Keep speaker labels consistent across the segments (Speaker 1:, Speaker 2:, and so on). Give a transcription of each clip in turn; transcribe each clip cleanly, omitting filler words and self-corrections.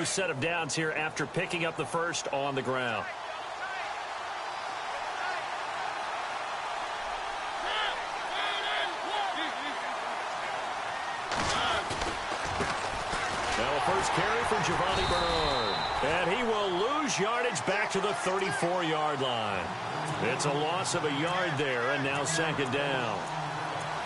Speaker 1: Set of downs here after picking up the first on the ground. Now a first carry for Giovanni Bernard. And he will lose yardage back to the 34-yard line. It's a loss of a yard there, and now second down.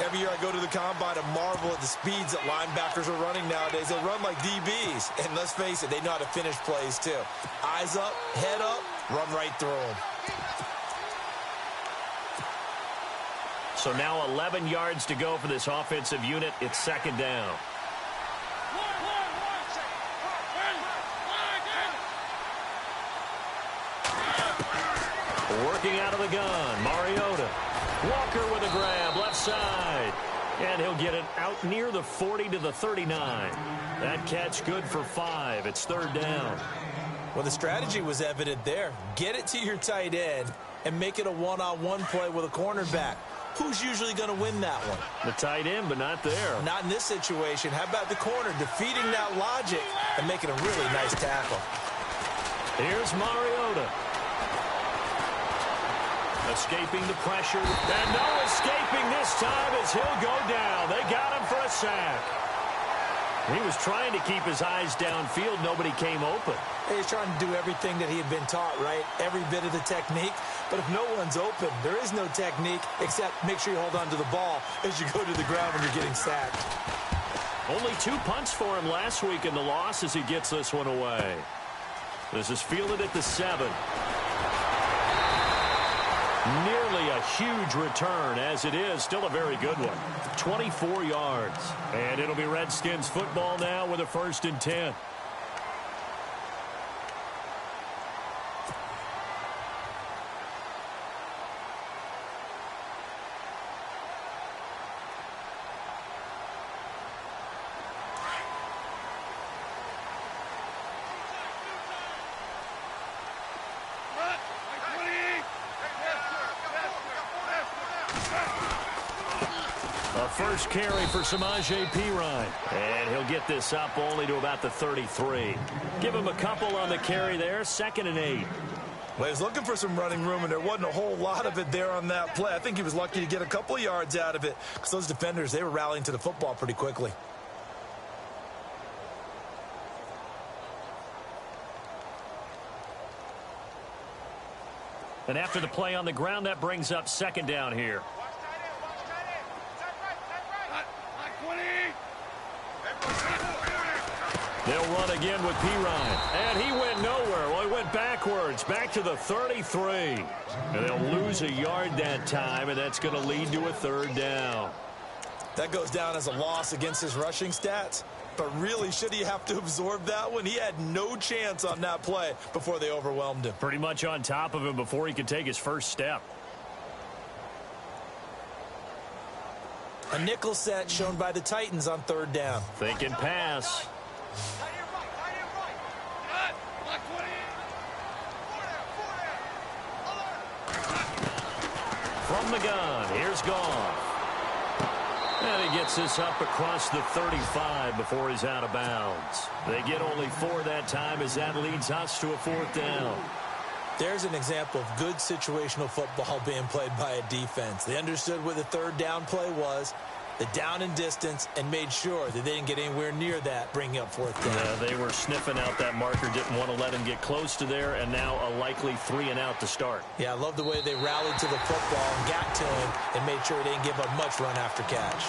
Speaker 2: Every year I go to the combine and marvel at the speeds that linebackers are running nowadays. They run like DBs. And let's face it, they know how to finish plays too. Eyes up, head up, run right through them.
Speaker 1: So now 11 yards to go for this offensive unit. It's second down. Working out of the gun, Mariota. Walker with a grab, left side. And he'll get it out near the 40 to the 39. That catch good for 5. It's third down.
Speaker 2: Well, the strategy was evident there. Get it to your tight end and make it a one-on-one play with a cornerback. Who's usually going to win that one?
Speaker 1: The tight end, but not there.
Speaker 2: Not in this situation. How about the corner defeating that logic and making a really nice tackle?
Speaker 1: Here's Mariota. Escaping the pressure. And no escaping this time as he'll go down. They got him for a sack. He was trying to keep his eyes downfield. Nobody came open.
Speaker 2: He's trying to do everything that he had been taught, right? Every bit of the technique. But if no one's open, there is no technique except make sure you hold on to the ball as you go to the ground when you're getting sacked.
Speaker 1: Only 2 punts for him last week in the loss as he gets this one away. This is fielded at the 7. Nearly a huge return, as it is still a very good one. 24 yards. And it'll be Redskins football now with a 1st and 10. First carry for Samaje Perine. And he'll get this up only to about the 33. Give him a couple on the carry there. 2nd and 8.
Speaker 2: Well, he was looking for some running room, and there wasn't a whole lot of it there on that play. I think he was lucky to get a couple of yards out of it because those defenders, they were rallying to the football pretty quickly.
Speaker 1: And after the play on the ground, that brings up second down here. They'll run again with Perine. And he went nowhere. Well, he went backwards, back to the 33. And they'll lose a yard that time, and that's going to lead to a 3rd down.
Speaker 2: That goes down as a loss against his rushing stats. But really, should he have to absorb that one? He had no chance on that play before they overwhelmed him.
Speaker 1: Pretty much on top of him before he could take his first step.
Speaker 2: A nickel set shown by the Titans on 3rd down.
Speaker 1: Thinking pass. From the gun, here's Goff. And he gets this up across the 35 before he's out of bounds. They get only 4 that time as that leads us to a 4th down.
Speaker 2: There's an example of good situational football being played by a defense. They understood what the 3rd down play was, the down and distance, and made sure that they didn't get anywhere near that, bringing up 4th down.
Speaker 1: They were sniffing out that marker, didn't want to let him get close to there, and now a likely 3 and out to start.
Speaker 2: Yeah, I love the way they rallied to the football and got to him and made sure they didn't give up much run after catch.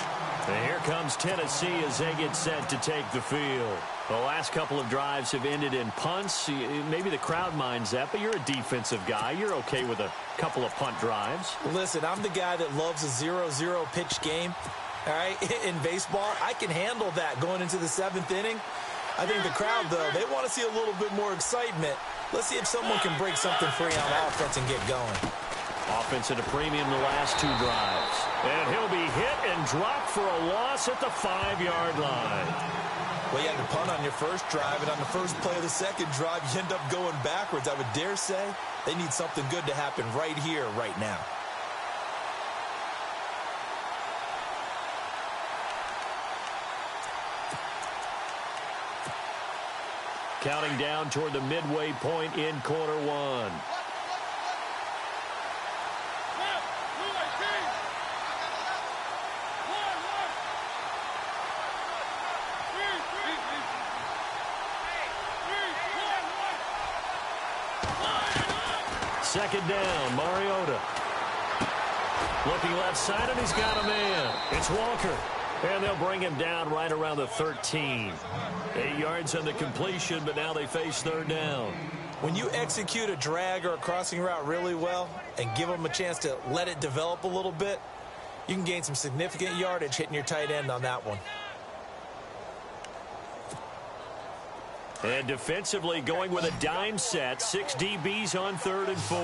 Speaker 1: And here comes Tennessee as they get set to take the field. The last couple of drives have ended in punts. Maybe the crowd minds that, but you're a defensive guy. You're okay with a couple of punt drives.
Speaker 2: Listen, I'm the guy that loves a 0-0 pitch game. All right, in baseball, I can handle that going into the 7th inning. I think the crowd, though, they want to see a little bit more excitement. Let's see if someone can break something free on offense and get going.
Speaker 1: Offense at a premium the last 2 drives. And he'll be hit and dropped for a loss at the 5-yard line.
Speaker 2: Well, you had to punt on your first drive, and on the first play of the second drive, you end up going backwards. I would dare say they need something good to happen right here, right now.
Speaker 1: Counting down toward the midway point in quarter one. Second down, Mariota. Looking left side, and he's got a man. It's Walker. And they'll bring him down right around the 13. 8 yards on the completion, but now they face third down.
Speaker 2: When you execute a drag or a crossing route really well and give them a chance to let it develop a little bit, you can gain some significant yardage hitting your tight end on that one.
Speaker 1: And defensively going with a dime set. 6 DBs on 3rd and 4.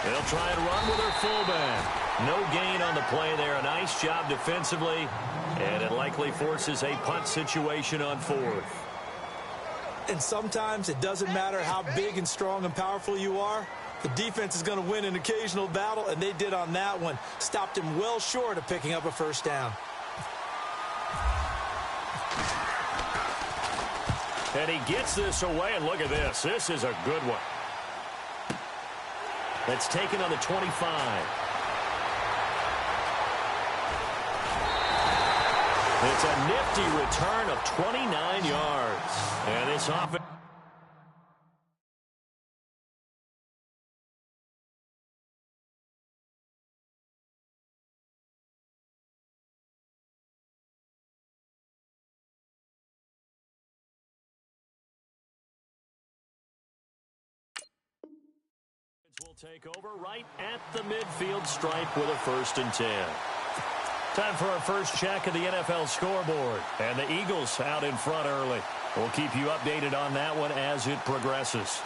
Speaker 1: They'll try and run with their fullback. No gain on the play there. A nice job defensively. And it likely forces a punt situation on 4th.
Speaker 2: And sometimes it doesn't matter how big and strong and powerful you are. The defense is going to win an occasional battle, and they did on that one. Stopped him well short of picking up a first down.
Speaker 1: And he gets this away, and look at this. This is a good one. That's taken on the 25. It's a nifty return of 29 yards. And this offense will take over right at the midfield stripe with a 1st and 10. Time for our first check of the NFL scoreboard. And the Eagles out in front early. We'll keep you updated on that one as it progresses.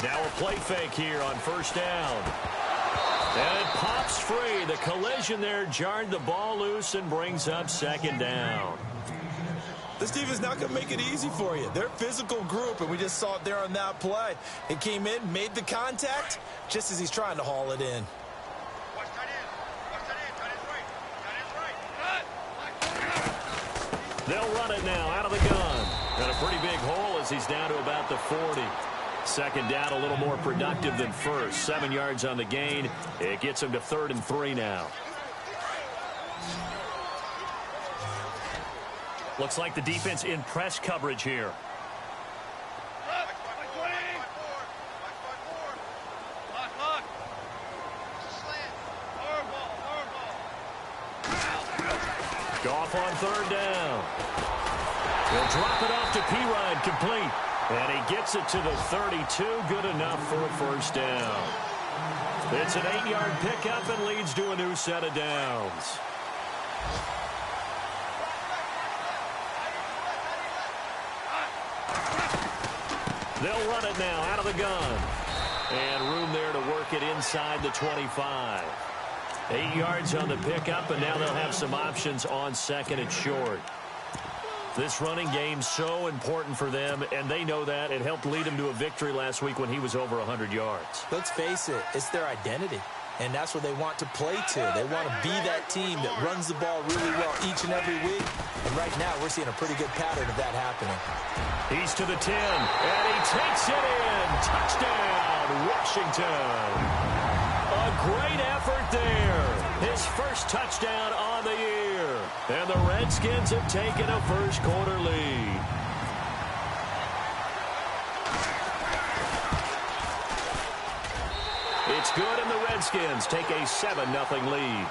Speaker 1: Now a play fake here on 1st down. And it pops free. The collision there jarred the ball loose and brings up 2nd down.
Speaker 2: This defense not going to make it easy for you. They're a physical group, and we just saw it there on that play. It came in, made the contact, just as he's trying to haul it in.
Speaker 1: They'll run it now out of the gun. And a pretty big hole as he's down to about the 40. 2nd down, a little more productive than 1st. 7 yards on the gain. It gets him to 3rd and 3 now. Looks like the defense in press coverage here. Goff on 3rd down. He'll drop it off to P-Ride, complete. And he gets it to the 32, good enough for a 1st down. It's an 8-yard pickup and leads to a new set of downs. They'll run it now out of the gun. And room there to work it inside the 25. 8 yards on the pickup, and now they'll have some options on 2nd and short. This running game so important for them, and they know that. It helped lead them to a victory last week when he was over 100 yards.
Speaker 2: Let's face it, it's their identity, and that's what they want to play to. They want to be that team that runs the ball really well each and every week, and right now we're seeing a pretty good pattern of that happening.
Speaker 1: He's to the 10, and he takes it in. Touchdown, Washington. A great effort there. His first touchdown on the year. And the Redskins have taken a first-quarter lead. It's good, and the Redskins take a 7-0 lead.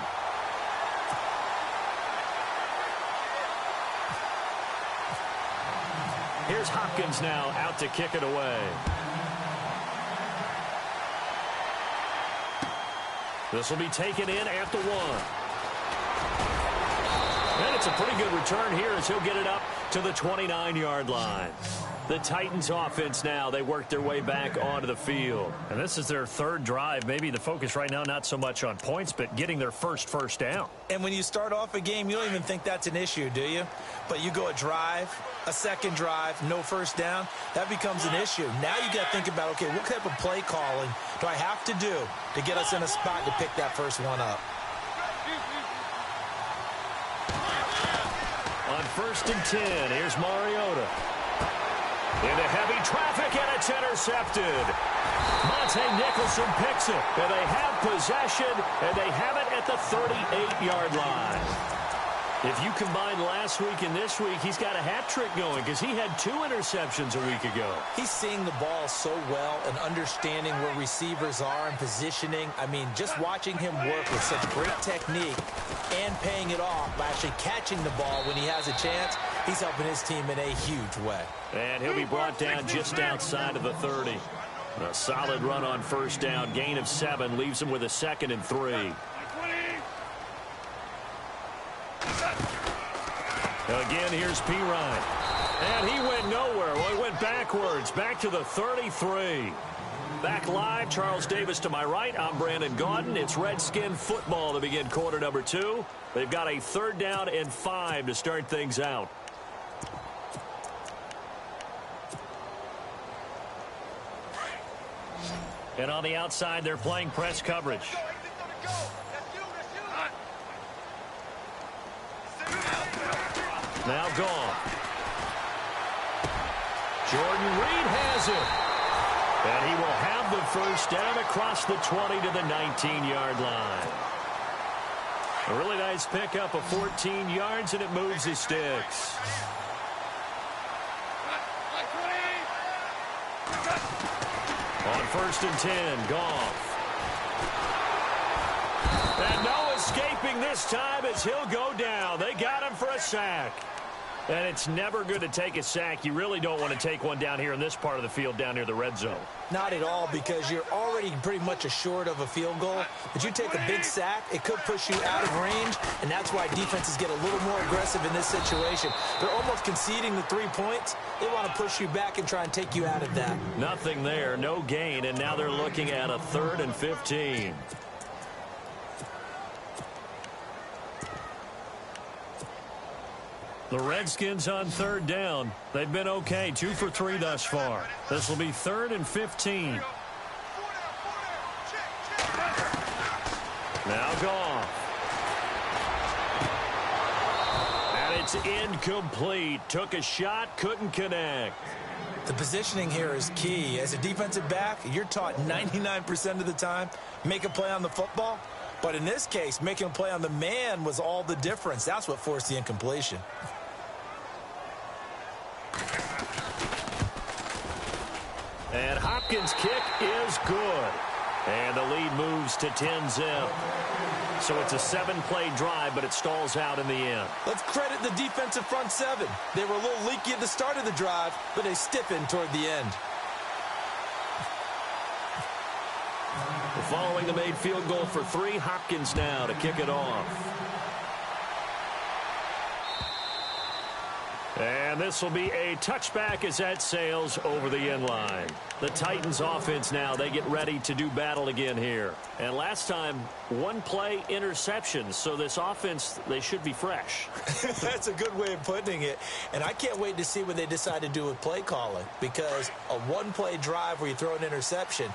Speaker 1: Here's Hopkins now out to kick it away. This will be taken in at the 1. And it's a pretty good return here as he'll get it up to the 29-yard line. The Titans offense now, they work their way back onto the field.
Speaker 3: And this is their third drive. Maybe the focus right now not so much on points, but getting their first down.
Speaker 2: And when you start off a game, you don't even think that's an issue, do you? But you go a drive, a second drive, no first down, that becomes an issue. Now you got to think about, okay, what type of play calling do I have to do to get us in a spot to pick that first one up?
Speaker 1: On 1st and 10, here's Mariota. Into heavy traffic, and it's intercepted. Monte Nicholson picks it, and they have possession, and they have it at the 38-yard line. If you combine last week and this week, he's got a hat trick going because he had 2 interceptions a week ago.
Speaker 2: He's seeing the ball so well and understanding where receivers are and positioning. I mean, just watching him work with such great technique and paying it off by actually catching the ball when he has a chance, he's helping his team in a huge way.
Speaker 1: And he'll be brought down just outside of the 30. A solid run on first down. Gain of 7 leaves him with a 2nd and 3. Again, here's P. Ryan. And he went nowhere. Well, he went backwards, back to the 33. Back live, Charles Davis to my right. I'm Brandon Gaudin. It's Redskin football to begin quarter number 2. They've got a 3rd down and 5 to start things out.
Speaker 3: And on the outside, they're playing press coverage.
Speaker 1: Now gone. Jordan Reed has it. And he will have the first down across the 20 to the 19-yard line. A really nice pickup of 14 yards, and it moves his sticks. On 1st and 10, Goff. And no escaping this time as he'll go down. They got him for a sack. And it's never good to take a sack. You really don't want to take one down here in this part of the field down near the red zone.
Speaker 2: Not at all, because you're already pretty much assured of a field goal. But you take a big sack, it could push you out of range, and that's why defenses get a little more aggressive in this situation. They're almost conceding the 3 points. They want to push you back and try and take you out of that.
Speaker 1: Nothing there, no gain, and now they're looking at a 3rd and 15.
Speaker 3: The Redskins on 3rd down. They've been okay, 2 for 3 thus far. This will be 3rd and 15.
Speaker 1: Now gone. And it's incomplete. Took a shot, couldn't connect.
Speaker 2: The positioning here is key. As a defensive back, you're taught 99% of the time, make a play on the football. But in this case, making a play on the man was all the difference. That's what forced the incompletion.
Speaker 1: And Hopkins' kick is good. And the lead moves to 10-zip. So it's a 7-play drive, but it stalls out in the end.
Speaker 2: Let's credit the defensive front 7. They were a little leaky at the start of the drive, but they stiffened toward the end.
Speaker 1: Following the made field goal for 3, Hopkins now to kick it off. And this will be a touchback as that sails over the end line. The Titans offense now, they get ready to do battle again here. And last time, 1-play interception. So this offense, they should be fresh.
Speaker 2: That's a good way of putting it. And I can't wait to see what they decide to do with play calling. Because a 1-play drive where you throw an interception,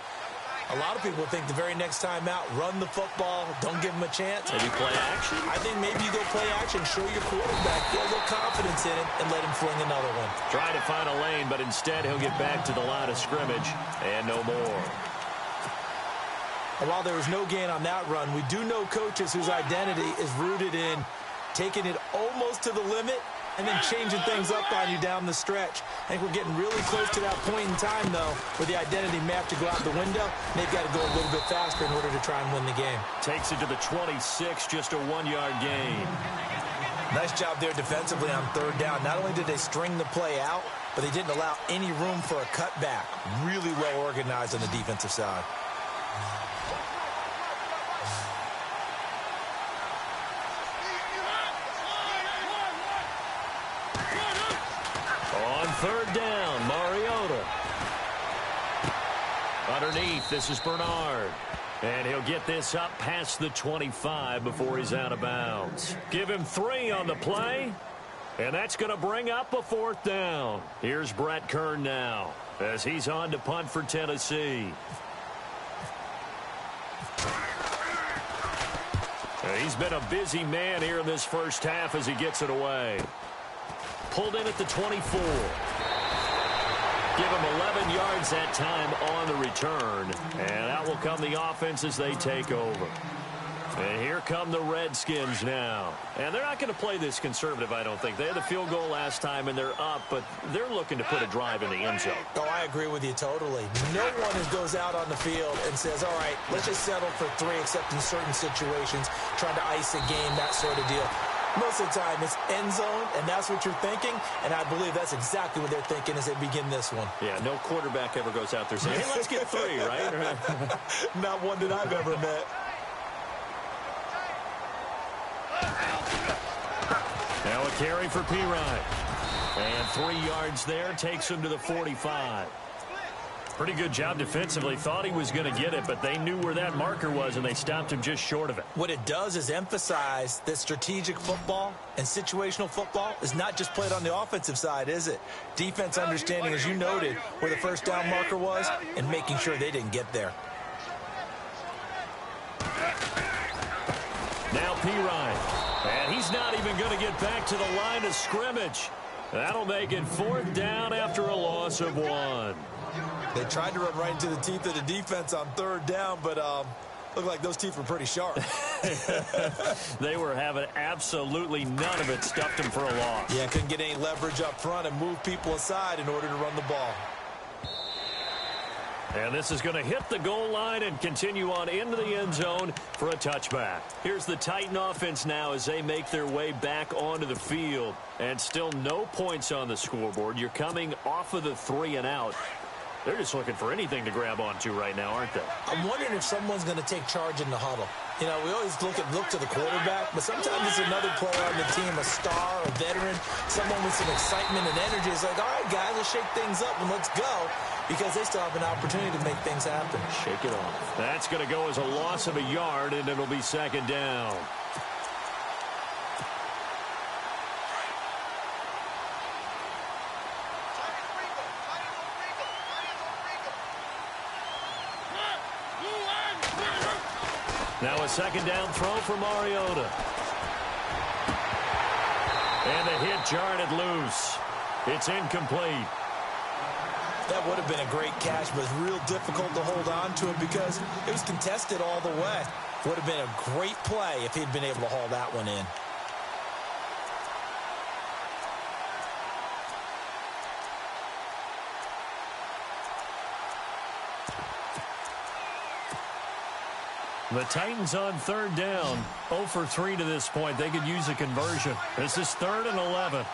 Speaker 2: a lot of people think the very next time out, run the football, don't give them a chance.
Speaker 1: Maybe play action?
Speaker 2: I think maybe you go play action, show your quarterback, get a little confidence in it, and let him fling another one.
Speaker 1: Trying to find a lane, but instead he'll get back to the line of scrimmage, and no more.
Speaker 2: And while there was no gain on that run, we do know coaches whose identity is rooted in taking it almost to the limit and then changing things up on you down the stretch. I think we're getting really close to that point in time, though, where the identity may have to go out the window, and they've got to go a little bit faster in order to try and win the game.
Speaker 1: Takes it to the 26, just a 1-yard gain.
Speaker 2: Nice job there defensively on 3rd down. Not only did they string the play out, but they didn't allow any room for a cutback. Really well organized on the defensive side.
Speaker 1: On 3rd down, Underneath, this is Bernard. And he'll get this up past the 25 before he's out of bounds. Give him 3 on the play. And that's going to bring up a 4th down. Here's Brett Kern now as he's on to punt for Tennessee. He's been a busy man here in this first half as he gets it away. Pulled in at the 24. Give him 11 yards that time on the return. And out will come the offense as they take over. And here come the Redskins now. And they're not going to play this conservative, I don't think. They had the field goal last time, and they're up, but they're looking to put a drive in the end zone.
Speaker 2: Oh, I agree with you totally. No one goes out on the field and says, all right, let's just settle for 3, except in certain situations, trying to ice a game, that sort of deal. Most of the time, it's end zone, and that's what you're thinking, and I believe that's exactly what they're thinking as they begin this one.
Speaker 1: Yeah, no quarterback ever goes out there saying, hey, let's get 3, right?
Speaker 2: Not one that I've ever met.
Speaker 1: Now a carry for P-Ryan. And 3 yards there takes him to the 45. Pretty good job defensively. Thought he was going to get it, but they knew where that marker was, and they stopped him just short of it.
Speaker 2: What it does is emphasize that strategic football and situational football is not just played on the offensive side, is it? Defense understanding, as you noted, where the first down marker was and making sure they didn't get there.
Speaker 1: Now P-Ryan. And he's not even going to get back to the line of scrimmage. That'll make it 4th down after a loss of 1.
Speaker 2: They tried to run right into the teeth of the defense on 3rd down, but looked like those teeth were pretty sharp.
Speaker 1: They were having absolutely none of it. Stuffed him for a loss.
Speaker 2: Yeah, couldn't get any leverage up front and move people aside in order to run the ball.
Speaker 1: And this is going to hit the goal line and continue on into the end zone for a touchback. Here's the Titan offense now as they make their way back onto the field. And still no points on the scoreboard. You're coming off of the 3 and out. They're just looking for anything to grab onto right now, aren't they?
Speaker 2: I'm wondering if someone's going to take charge in the huddle. You know, we always look to the quarterback, but sometimes it's another player on the team, a star, a veteran, someone with some excitement and energy. It's like, all right, guys, let's shake things up and let's go, because they still have an opportunity to make things happen.
Speaker 1: Shake it off. That's going to go as a loss of a yard, and it'll be 2nd down. Now a 2nd down throw for Mariota. And the hit jarred loose. It's incomplete.
Speaker 2: That would have been a great catch, but it's real difficult to hold on to it because it was contested all the way. Would have been a great play if he'd been able to haul that one in.
Speaker 3: The Titans on 3rd down. 0 for 3 to this point. They could use a conversion. This is 3rd and 11.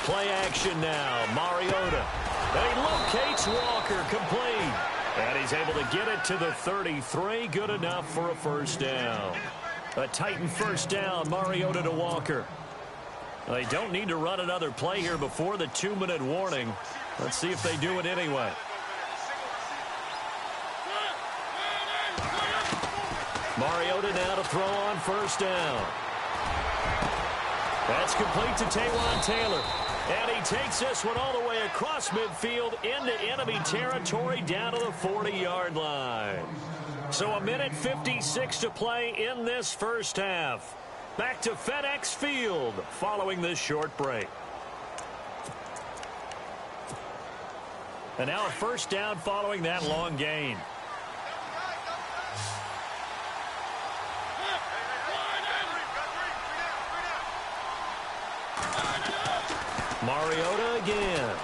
Speaker 1: Play action now. Mariota. And he locates Walker, complete. And he's able to get it to the 33. Good enough for a 1st down. A Titan 1st down. Mariota to Walker. They don't need to run another play here before the 2-minute warning. Let's see if they do it anyway. Mariota now to throw on 1st down. That's complete to Taywan Taylor. And he takes this one all the way across midfield into enemy territory down to the 40-yard line. So 1:56 to play in this first half. Back to FedEx Field following this short break. And now a 1st down following that long gain. Mariota again.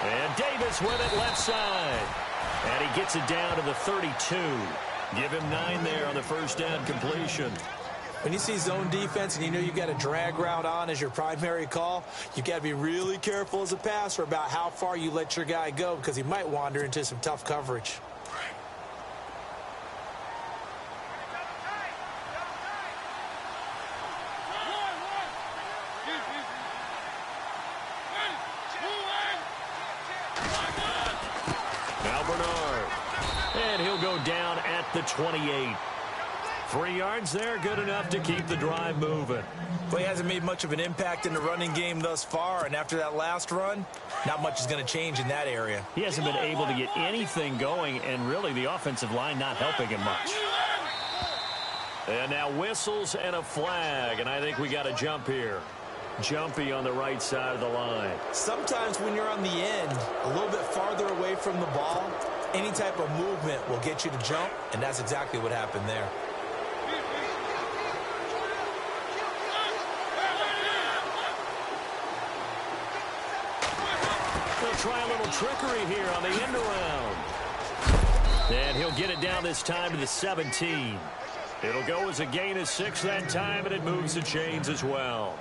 Speaker 1: And Davis with it left side. And he gets it down to the 32. Give him 9 there on the 1st down completion.
Speaker 2: When you see zone defense and you know you've got a drag route on as your primary call, you've got to be really careful as a passer about how far you let your guy go because he might wander into some tough coverage.
Speaker 1: Now Bernard. And he'll go down at the 28. 3 yards there, good enough to keep the drive moving.
Speaker 2: Well, he hasn't made much of an impact in the running game thus far, and after that last run, not much is going to change in that area.
Speaker 1: He hasn't been able to get anything going, and really the offensive line not helping him much. And now whistles and a flag, and I think we got a jump here. Jumpy on the right side of the line.
Speaker 2: Sometimes when you're on the end, a little bit farther away from the ball, any type of movement will get you to jump, and that's exactly what happened there.
Speaker 1: They'll try a little trickery here on the end around. And he'll get it down this time to the 17. It'll go as a gain of 6 that time, and it moves the chains as well.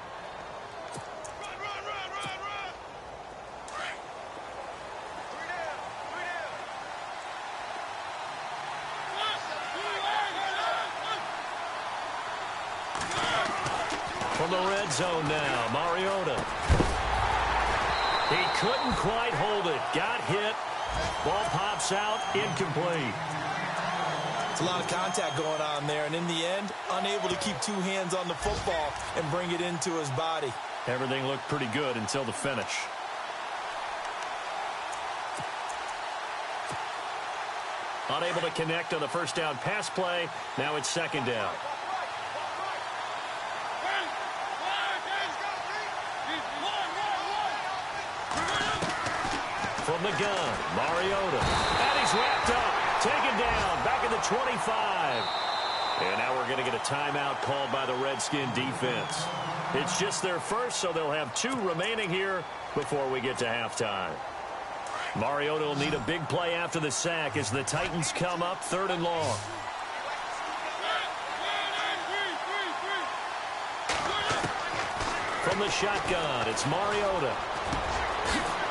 Speaker 1: From the red zone now, Mariota. He couldn't quite hold it. Got hit. Ball pops out. Incomplete.
Speaker 2: It's a lot of contact going on there, and in the end, unable to keep 2 hands on the football and bring it into his body.
Speaker 1: Everything looked pretty good until the finish. Unable to connect on the first down pass play. Now it's second down. From the gun, Mariota. And he's wrapped up. Taken down. Back at the 25. And now we're going to get a timeout called by the Redskin defense. It's just their first, so they'll have 2 remaining here before we get to halftime. Mariota will need a big play after the sack as the Titans come up 3rd and long. From the shotgun, it's Mariota.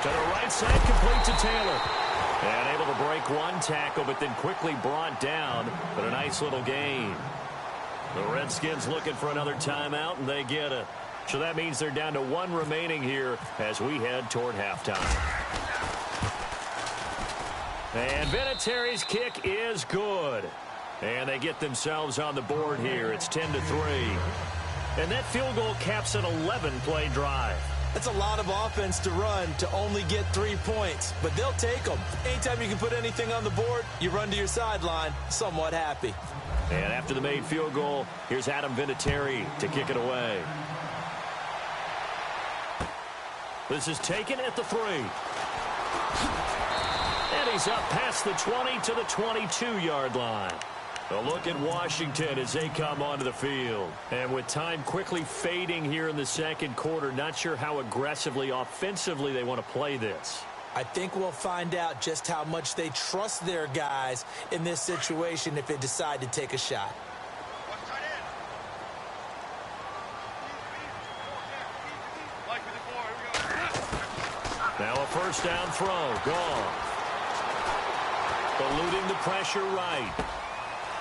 Speaker 1: To the right side, complete to Taylor. And able to break 1 tackle, but then quickly brought down. But a nice little gain. The Redskins looking for another timeout, and they get it. So that means they're down to 1 remaining here as we head toward halftime. And Vinatieri's kick is good. And they get themselves on the board here. It's 10-3. And that field goal caps an 11-play drive.
Speaker 2: That's a lot of offense to run to only get 3 points, but they'll take them. Anytime you can put anything on the board, you run to your sideline somewhat happy.
Speaker 1: And after the made field goal, here's Adam Vinatieri to kick it away. This is taken at the 3. And he's up past the 20 to the 22-yard line. A look at Washington as they come onto the field. And with time quickly fading here in the second quarter, not sure how aggressively, offensively they want to play this.
Speaker 2: I think we'll find out just how much they trust their guys in this situation if they decide to take a shot.
Speaker 1: Now a first down throw. Gone. Eluding the pressure right.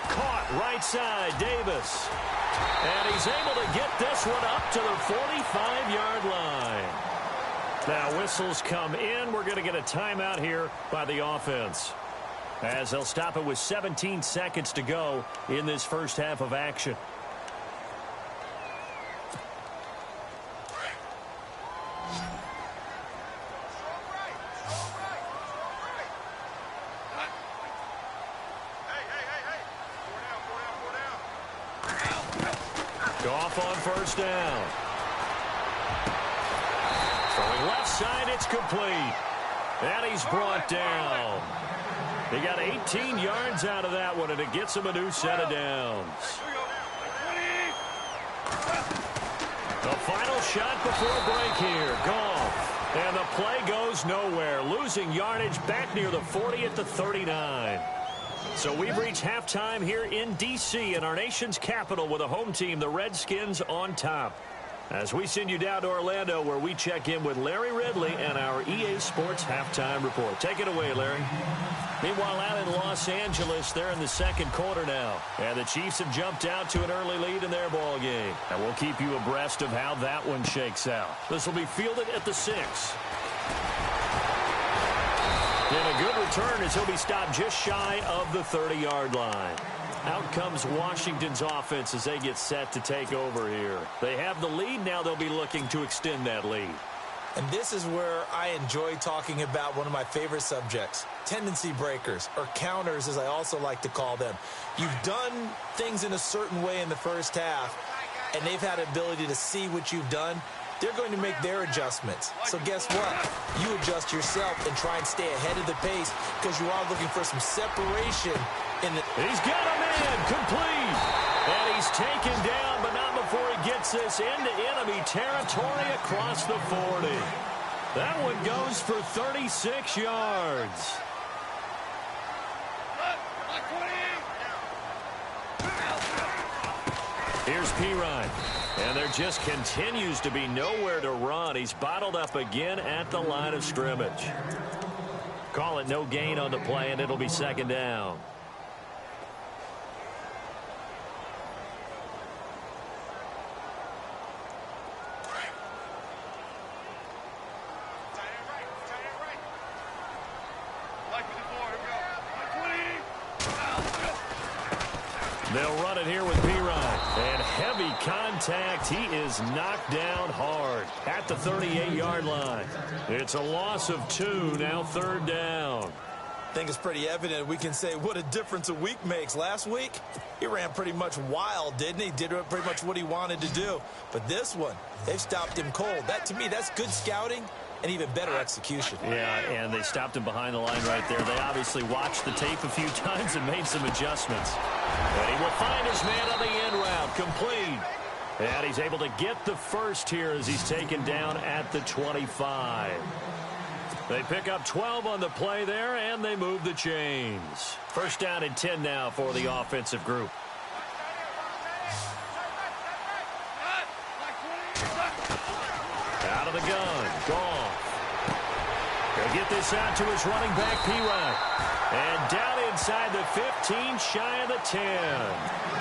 Speaker 1: Caught right side, Davis. And he's able to get this one up to the 45-yard line. Now whistles come in. We're going to get a timeout here by the offense, as they'll stop it with 17 seconds to go in this first half of action. Goff on first down. Throwing left side, it's complete. And he's brought down. He got 18 yards out of that one, and it gets him a new set of downs. The final shot before break here. Goff. And the play goes nowhere. Losing yardage back near the 40 at the 39. So we've reached halftime here in D.C. in our nation's capital with a home team, the Redskins, on top. As we send you down to Orlando, where we check in with Larry Ridley and our EA Sports Halftime Report. Take it away, Larry. Meanwhile, out in Los Angeles, they're in the second quarter now. And the Chiefs have jumped out to an early lead in their ball game. And we'll keep you abreast of how that one shakes out. This will be fielded at the 6. And a good return as he'll be stopped just shy of the 30-yard line. Out comes Washington's offense as they get set to take over here. They have the lead. Now they'll be looking to extend that lead.
Speaker 2: And this is where I enjoy talking about one of my favorite subjects, tendency breakers, or counters as I also like to call them. You've done things in a certain way in the first half, and they've had ability to see what you've done. They're going to make their adjustments. So guess what? You adjust yourself and try and stay ahead of the pace because you are looking for some separation in the...
Speaker 1: He's got a man complete. And he's taken down, but not before he gets this into enemy territory across the 40. That one goes for 36 yards. Here's Pirine. And there just continues to be nowhere to run. He's bottled up again at the line of scrimmage. Call it no gain on the play, and it'll be second down. They'll run it here with Pirine. And heavy contact. He is knocked down hard at the 38-yard line. It's a loss of 2, now third down.
Speaker 2: I think it's pretty evident. We can say what a difference a week makes. Last week, he ran pretty much wild, didn't he? Did pretty much what he wanted to do. But this one, they've stopped him cold. That, to me, that's good scouting and even better execution.
Speaker 1: Yeah, and they stopped him behind the line right there. They obviously watched the tape a few times and made some adjustments. And he will find his man on the end route, complete. And he's able to get the first here as he's taken down at the 25. They pick up 12 on the play there, and they move the chains. First down and 10 now for the offensive group. Out of the gun, Goff. He'll get this out to his running back, Pirine. And down inside the 15, shy of the 10.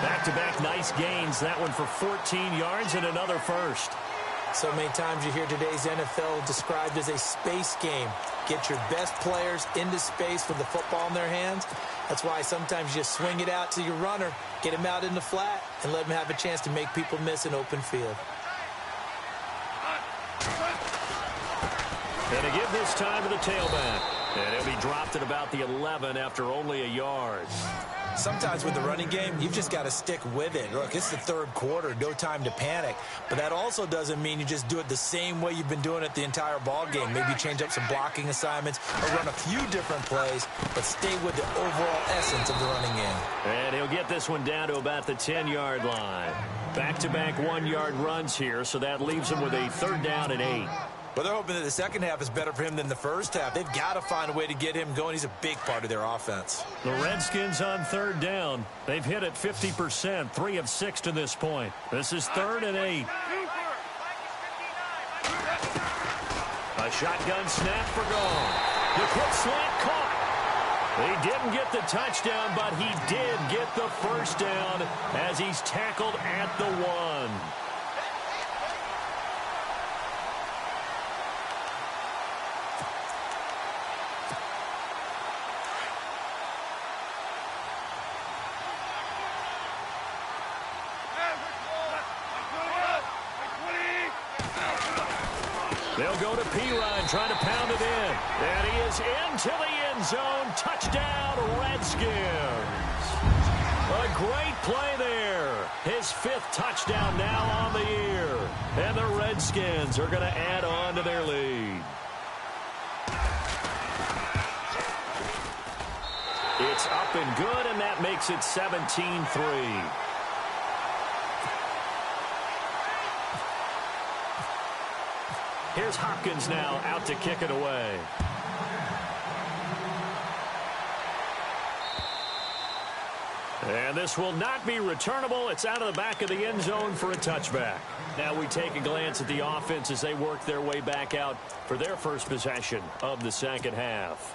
Speaker 1: Back-to-back nice gains. That one for 14 yards and another first.
Speaker 2: So many times you hear today's NFL described as a space game. Get your best players into space with the football in their hands. That's why sometimes you just swing it out to your runner, get him out in the flat, and let him have a chance to make people miss an open field.
Speaker 1: And to give this time to the tailback. And he'll be dropped at about the 11 after only a yard.
Speaker 2: Sometimes with the running game, you've just got to stick with it. Look, it's the third quarter, no time to panic. But that also doesn't mean you just do it the same way you've been doing it the entire ball game. Maybe change up some blocking assignments or run a few different plays, but stay with the overall essence of the running game.
Speaker 1: And he'll get this one down to about the 10-yard line. Back-to-back 1-yard runs here, so that leaves him with a third down and 8.
Speaker 2: But they're hoping that the second half is better for him than the first half. They've got to find a way to get him going. He's a big part of their offense.
Speaker 1: The Redskins on third down. They've hit it 50%, 3 of 6 to this point. This is third and 8. A shotgun snap for Goff. The quick slant caught. He didn't get the touchdown, but he did get the first down as he's tackled at the 1. They'll go to Pirine, trying to pound it in. And he is into the end zone. Touchdown, Redskins. A great play there. His 5th touchdown now on the year. And the Redskins are going to add on to their lead. It's up and good, and that makes it 17-3. Here's Hopkins now out to kick it away. And this will not be returnable. It's out of the back of the end zone for a touchback. Now we take a glance at the offense as they work their way back out for their first possession of the second half.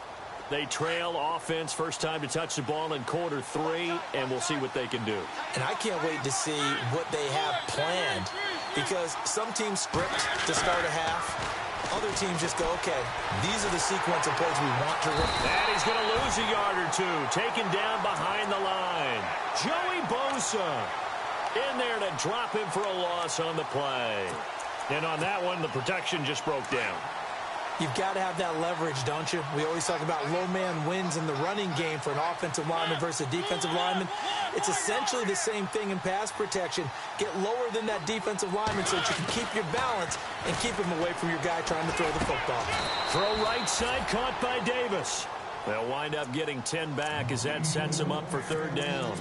Speaker 1: They trail offense, first time to touch the ball in quarter 3, and we'll see what they can do.
Speaker 2: And I can't wait to see what they have planned, because some teams script to start a half, Other teams just go, okay, these are the sequence of plays we want to run.
Speaker 1: And he's going to lose a yard or two. Taken down behind the line. Joey Bosa in there to drop him for a loss on the play. And on that one, the protection just broke down.
Speaker 2: You've got to have that leverage, don't you? We always talk about low man wins in the running game for an offensive lineman versus a defensive lineman. It's essentially the same thing in pass protection. Get lower than that defensive lineman so that you can keep your balance and keep him away from your guy trying to throw the football.
Speaker 1: Throw right side, caught by Davis. They'll wind up getting 10 back as that sets him up for third down.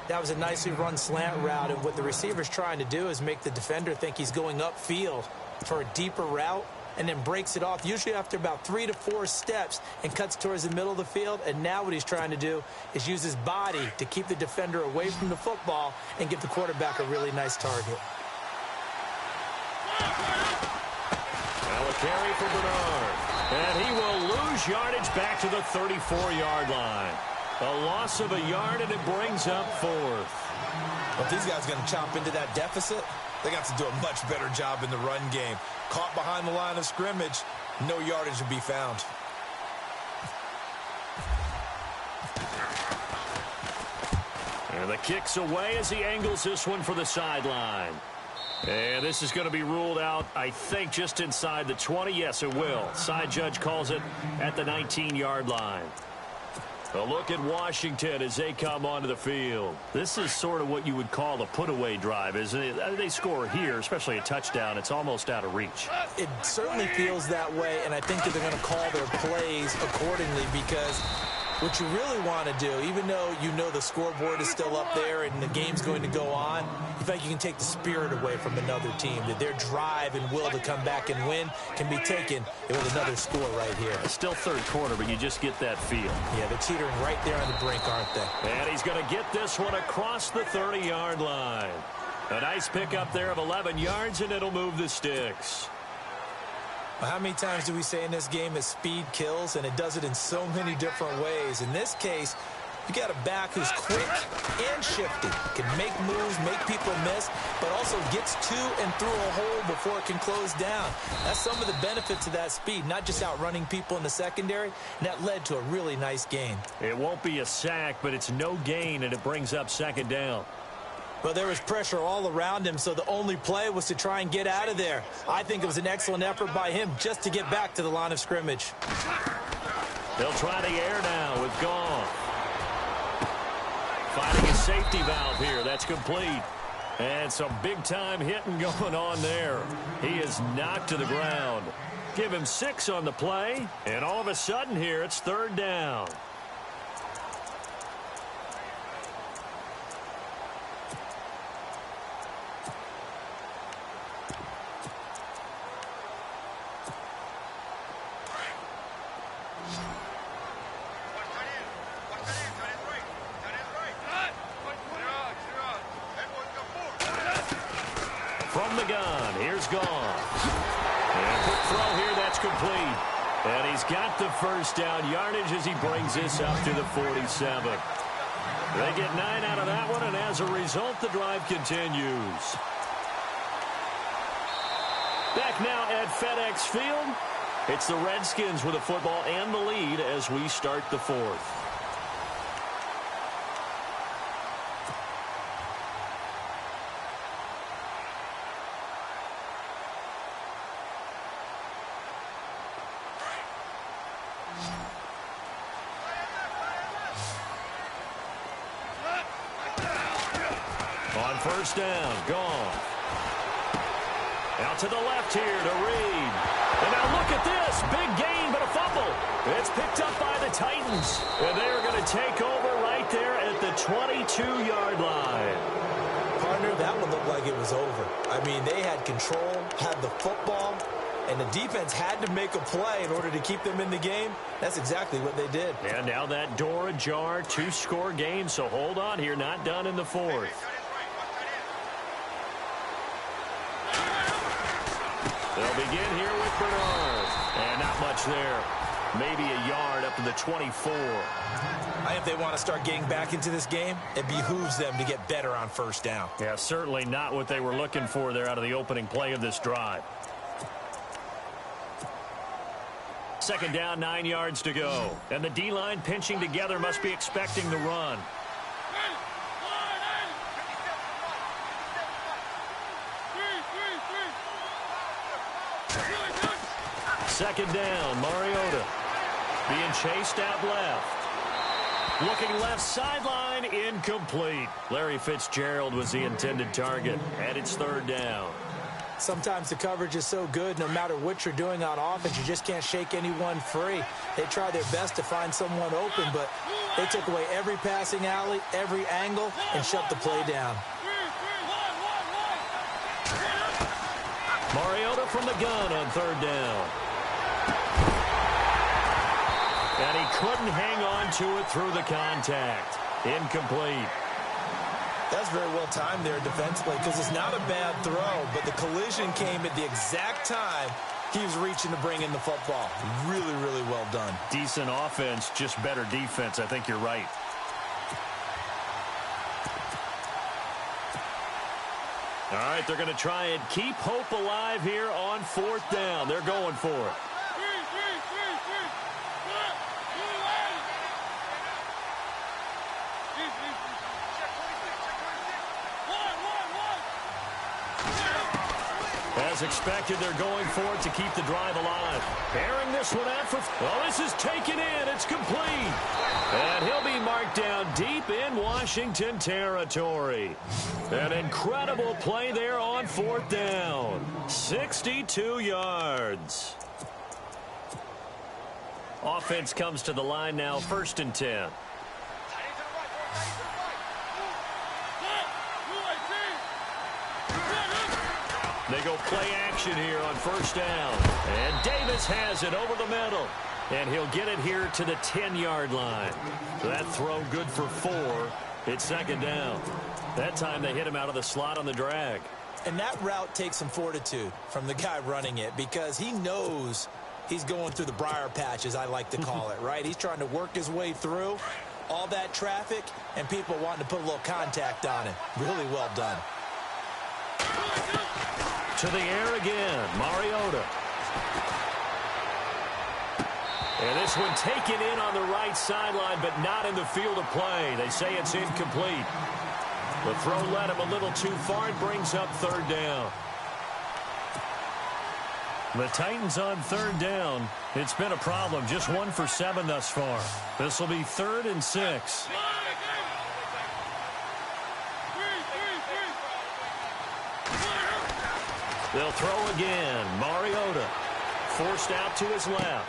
Speaker 2: That was a nicely run slant route, and what the receiver's trying to do is make the defender think he's going upfield for a deeper route, and then breaks it off, usually after about 3 to 4 steps, and cuts towards the middle of the field. And now what he's trying to do is use his body to keep the defender away from the football and give the quarterback a really nice target.
Speaker 1: Now a carry for Bernard. And he will lose yardage back to the 34-yard line. A loss of a yard, and it brings up fourth.
Speaker 2: If these guys are going to chop into that deficit, they got to do a much better job in the run game. Caught behind the line of scrimmage, no yardage to be found.
Speaker 1: And the kick's away as he angles this one for the sideline. And this is going to be ruled out, I think, just inside the 20. Yes, it will. Side judge calls it at the 19-yard line. A look at Washington as they come onto the field. This is sort of what you would call a put-away drive, isn't it? They score here, especially a touchdown. It's almost out of reach.
Speaker 2: It certainly feels that way, and I think that they're going to call their plays accordingly, because what you really want to do, even though you know the scoreboard is still up there and the game's going to go on, you think you can take the spirit away from another team, that their drive and will to come back and win can be taken with another score right here.
Speaker 1: It's still third quarter, but you just get that feel.
Speaker 2: Yeah, they're teetering right there on the brink, aren't they?
Speaker 1: And he's going to get this one across the 30-yard line. A nice pickup there of 11 yards, and it'll move the sticks.
Speaker 2: How many times do we say in this game that speed kills, and it does it in so many different ways? In this case, you got a back who's quick and shifty, can make moves, make people miss, but also gets to and through a hole before it can close down. That's some of the benefits of that speed, not just outrunning people in the secondary, and that led to a really nice gain.
Speaker 1: It won't be a sack, but it's no gain, and it brings up second down.
Speaker 2: But there was pressure all around him, so the only play was to try and get out of there. I think it was an excellent effort by him just to get back to the line of scrimmage.
Speaker 1: They'll try the air now with Goff. Finding a safety valve here. That's complete. And some big-time hitting going on there. He is knocked to the ground. Give him 6 on the play, and all of a sudden here it's third down. From the gun, here's Goff. And quick throw here, that's complete. And he's got the first down yardage as he brings this up to the 47. They get 9 out of that one, and as a result, the drive continues. Back now at FedEx Field. It's the Redskins with the football and the lead as we start the fourth. On first down, Goff. Out to the left here to Reed. And now look at this. Big gain, but a fumble. It's picked up by the Titans. And they're going to take over right there at the 22-yard line.
Speaker 2: Partner, that one looked like it was over. I mean, they had control, had the football, and the defense had to make a play in order to keep them in the game. That's exactly what they did.
Speaker 1: And now that door ajar, 2-score game. So hold on here, not done in the fourth. They'll begin here with Bernard. And not much there. Maybe a yard up to the 24.
Speaker 2: If they want to start getting back into this game, it behooves them to get better on first down.
Speaker 1: Yeah, certainly not what they were looking for there out of the opening play of this drive. Second down, 9 yards to go. And the D-line pinching together must be expecting the run. Second down, Mariota being chased out left. Looking left sideline, incomplete. Larry Fitzgerald was the intended target, and it's third down.
Speaker 2: Sometimes the coverage is so good, no matter what you're doing on offense, you just can't shake anyone free. They try their best to find someone open, but they took away every passing alley, every angle, and shut the play down.
Speaker 1: Mariota from the gun on third down. And he couldn't hang on to it through the contact. Incomplete.
Speaker 2: That's very well timed there defensively because it's not a bad throw, but the collision came at the exact time he was reaching to bring in the football. Really, really well done.
Speaker 1: Decent offense, just better defense. I think you're right. All right, they're going to try and keep hope alive here on fourth down. They're going for it. As expected, they're going for it to keep the drive alive. Airing this one out for... Well, this is taken in. It's complete. And he'll be marked down deep in Washington territory. An incredible play there on fourth down. 62 yards. Offense comes to the line now, 1st and 10. They go play action here on first down. And Davis has it over the middle. And he'll get it here to the 10-yard line. That throw good for 4. It's second down. That time they hit him out of the slot on the drag.
Speaker 2: And that route takes some fortitude from the guy running it because he knows he's going through the briar patch, as I like to call it, right? He's trying to work his way through all that traffic and people wanting to put a little contact on it. Really well done.
Speaker 1: To the air again, Mariota. And this one taken in on the right sideline, but not in the field of play. They say it's incomplete. The throw led him a little too far. It brings up third down. The Titans on third down. It's been a problem. Just 1 for 7 thus far. This will be 3rd and 6. They'll throw again. Mariota forced out to his left.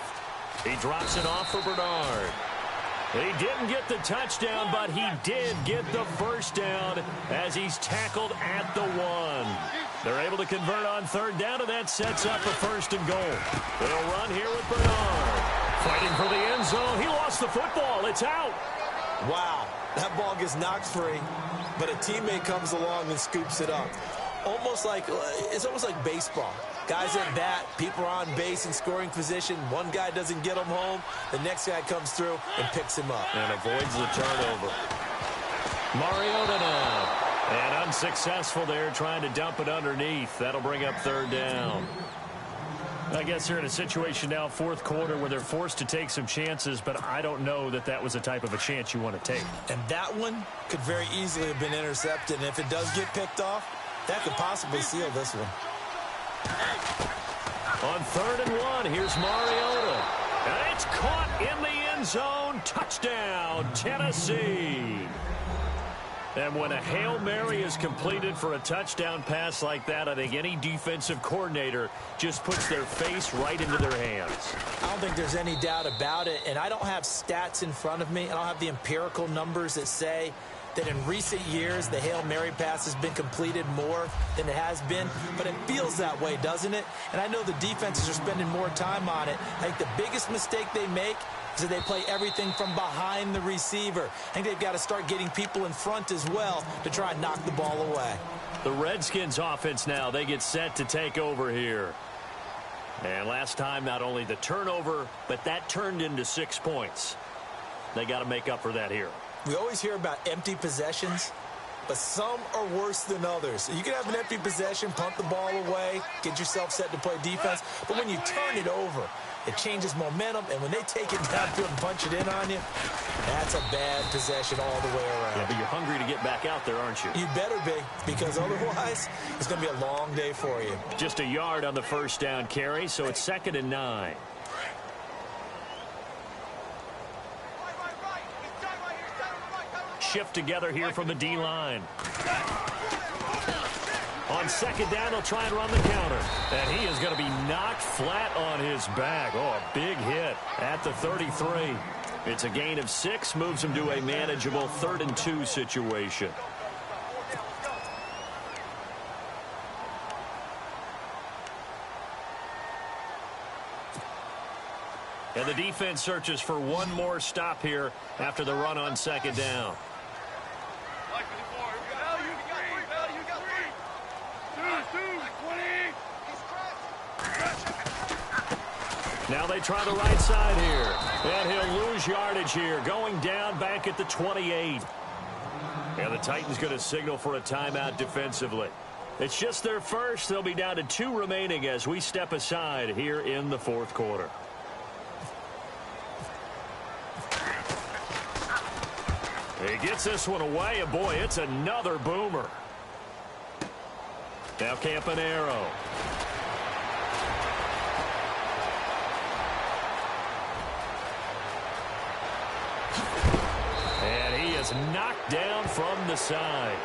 Speaker 1: He drops it off for Bernard. He didn't get the touchdown, but he did get the first down as he's tackled at the 1. They're able to convert on third down, and that sets up a 1st and goal. They'll run here with Bernard. Fighting for the end zone. He lost the football. It's out.
Speaker 2: Wow, that ball gets knocked free, but a teammate comes along and scoops it up. It's almost like baseball. Guys at bat, people are on base in scoring position. One guy doesn't get him home. The next guy comes through and picks him up.
Speaker 1: And avoids the turnover. Mariota now. And unsuccessful there, trying to dump it underneath. That'll bring up third down. I guess they're in a situation now, 4th quarter, where they're forced to take some chances, but I don't know that that was the type of a chance you want to take.
Speaker 2: And that one could very easily have been intercepted. And if it does get picked off, that could possibly seal this one.
Speaker 1: On 3rd and 1, here's Mariota. And it's caught in the end zone. Touchdown, Tennessee. And when a Hail Mary is completed for a touchdown pass like that, I think any defensive coordinator just puts their face right into their hands.
Speaker 2: I don't think there's any doubt about it. And I don't have stats in front of me. I don't have the empirical numbers that say that in recent years the Hail Mary pass has been completed more than it has been, but it feels that way, doesn't it? And I know the defenses are spending more time on it. I think the biggest mistake they make is that they play everything from behind the receiver. I think they've got to start getting people in front as well to try and knock the ball away.
Speaker 1: The Redskins offense now, they get set to take over here. And last time, not only the turnover, but that turned into 6 points. They got to make up for that here.
Speaker 2: We always hear about empty possessions, but some are worse than others. You can have an empty possession, punt the ball away, get yourself set to play defense, but when you turn it over, It changes momentum, and when they take it downfield and punch it in on you, that's a bad possession all the way around.
Speaker 1: Yeah, but you're hungry to get back out there, aren't you?
Speaker 2: You better be, because otherwise it's going to be a long day for you.
Speaker 1: Just a yard on the first down carry, so it's 2nd and 9. Shift together here from the D-line. On 2nd down, they'll try and run the counter. And he is going to be knocked flat on his back. Oh, a big hit at the 33. It's a gain of 6, moves him to a manageable 3rd and 2 situation. And the defense searches for one more stop here after the run on 2nd down. Now they try the right side here. And he'll lose yardage here. Going down back at the 28. And the Titans going to signal for a timeout defensively. It's just their first. They'll be down to 2 remaining as we step aside here in the 4th quarter. He gets this one away, and boy, it's another boomer. Now Campanaro. And he is knocked down from the side.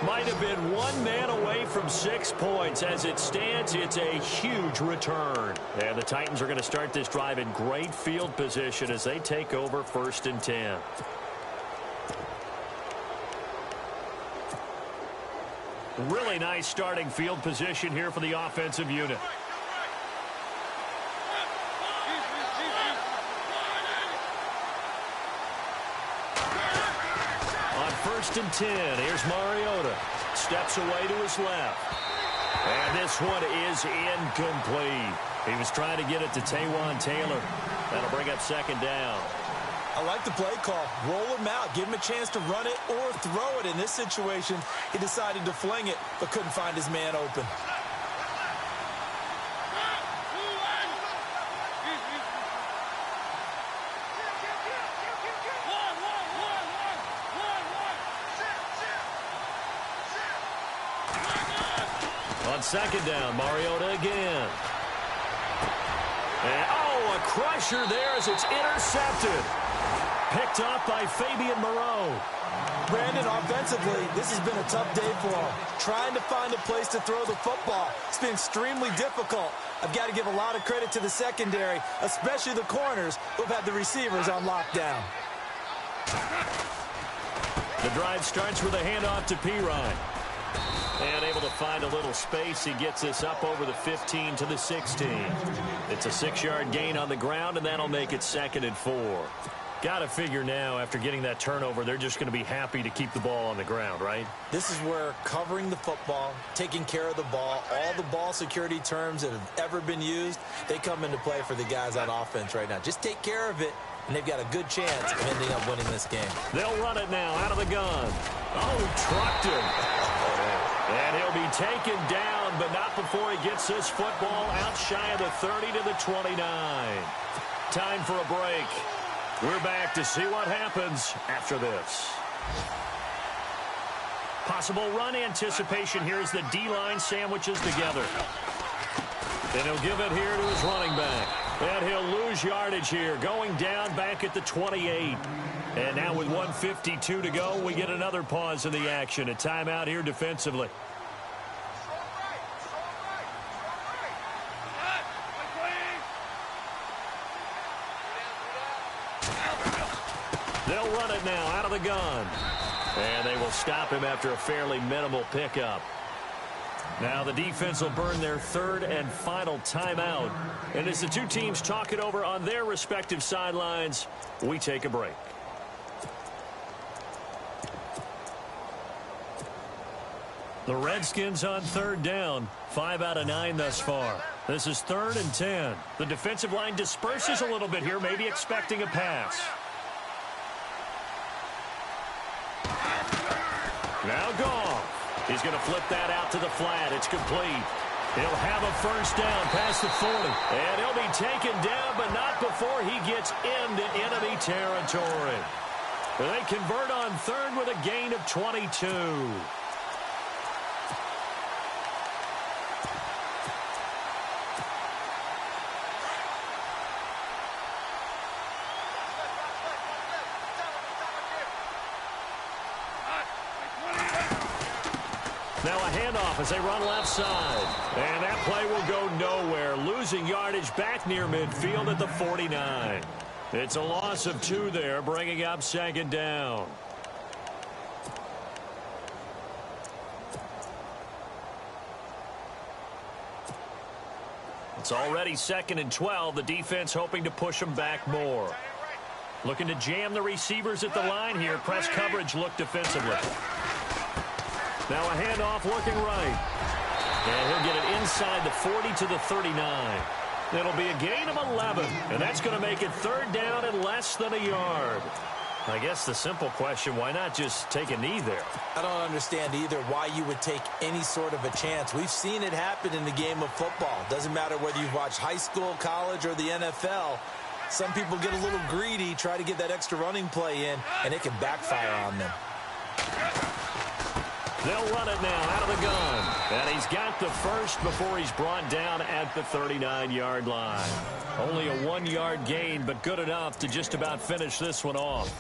Speaker 1: Might have been one man away from 6 points. As it stands, it's a huge return. And the Titans are going to start this drive in great field position as they take over 1st and 10. Really nice starting field position here for the offensive unit. On 1st and 10, here's Mariota. Steps away to his left. And this one is incomplete. He was trying to get it to Taywan Taylor. That'll bring up 2nd down.
Speaker 2: I like the play call. Roll him out. Give him a chance to run it or throw it. In this situation, he decided to fling it, but couldn't find his man open.
Speaker 1: On 2nd down, Mariota again. And, oh, a crusher there as it's intercepted. Picked off by Fabian Moreau.
Speaker 2: Brandon, offensively, this has been a tough day for him. Trying to find a place to throw the football. It's been extremely difficult. I've got to give a lot of credit to the secondary, especially the corners who've had the receivers on lockdown.
Speaker 1: The drive starts with a handoff to Pirine. And able to find a little space. He gets this up over the 15 to the 16. It's a 6-yard gain on the ground, and that'll make it 2nd and 4. Got to figure now, after getting that turnover, they're just going to be happy to keep the ball on the ground, right?
Speaker 2: This is where covering the football, taking care of the ball, all the ball security terms that have ever been used, they come into play for the guys on offense right now. Just take care of it, and they've got a good chance of ending up winning this game.
Speaker 1: They'll run it now out of the gun. Oh, trucked him. And he'll be taken down, but not before he gets this football out shy of the 30 to the 29. Time for a break. We're back to see what happens after this. Possible run anticipation here as the D-line sandwiches together. And he'll give it here to his running back. And he'll lose yardage here, going down back at the 28. And now with 1:52 to go, we get another pause in the action. A timeout here defensively. They'll run it now out of the gun. And they will stop him after a fairly minimal pickup. Now the defense will burn their 3rd and final timeout. And as the two teams talk it over on their respective sidelines, we take a break. The Redskins on 3rd down. 5 out of 9 thus far. This is 3rd and 10. The defensive line disperses a little bit here, maybe expecting a pass. Now Goff. He's going to flip that out to the flat. It's complete. He'll have a first down past the 40. And he'll be taken down, but not before he gets into enemy territory. They convert on third with a gain of 22. Now a handoff as they run left side. And that play will go nowhere. Losing yardage back near midfield at the 49. It's a loss of 2 there, bringing up second down. It's already 2nd and 12. The defense hoping to push them back more. Looking to jam the receivers at the line here. Press coverage look defensively. Now a handoff looking right. And he'll get it inside the 40 to the 39. It'll be a gain of 11. And that's going to make it 3rd down and less than a yard. I guess the simple question, why not just take a knee there?
Speaker 2: I don't understand either why you would take any sort of a chance. We've seen it happen in the game of football. Doesn't matter whether you've watched high school, college, or the NFL. Some people get a little greedy, try to get that extra running play in, and it can backfire on them.
Speaker 1: They'll run it now out of the gun. And he's got the first before he's brought down at the 39-yard line. Only a 1-yard gain, but good enough to just about finish this one off.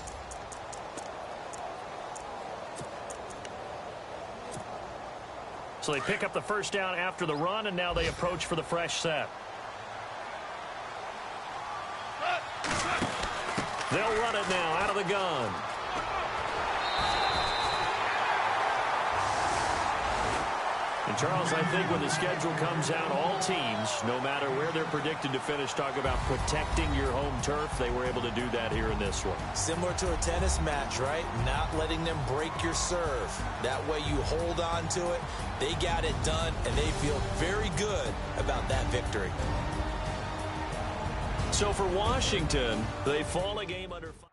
Speaker 1: So they pick up the first down after the run, and now they approach for the fresh set. They'll run it now out of the gun. And, Charles, I think when the schedule comes out, all teams, no matter where they're predicted to finish, talk about protecting your home turf. They were able to do that here in this one.
Speaker 2: Similar to a tennis match, right? Not letting them break your serve. That way you hold on to it. They got it done, and they feel very good about that victory.
Speaker 1: So for Washington, they fall a game under 5.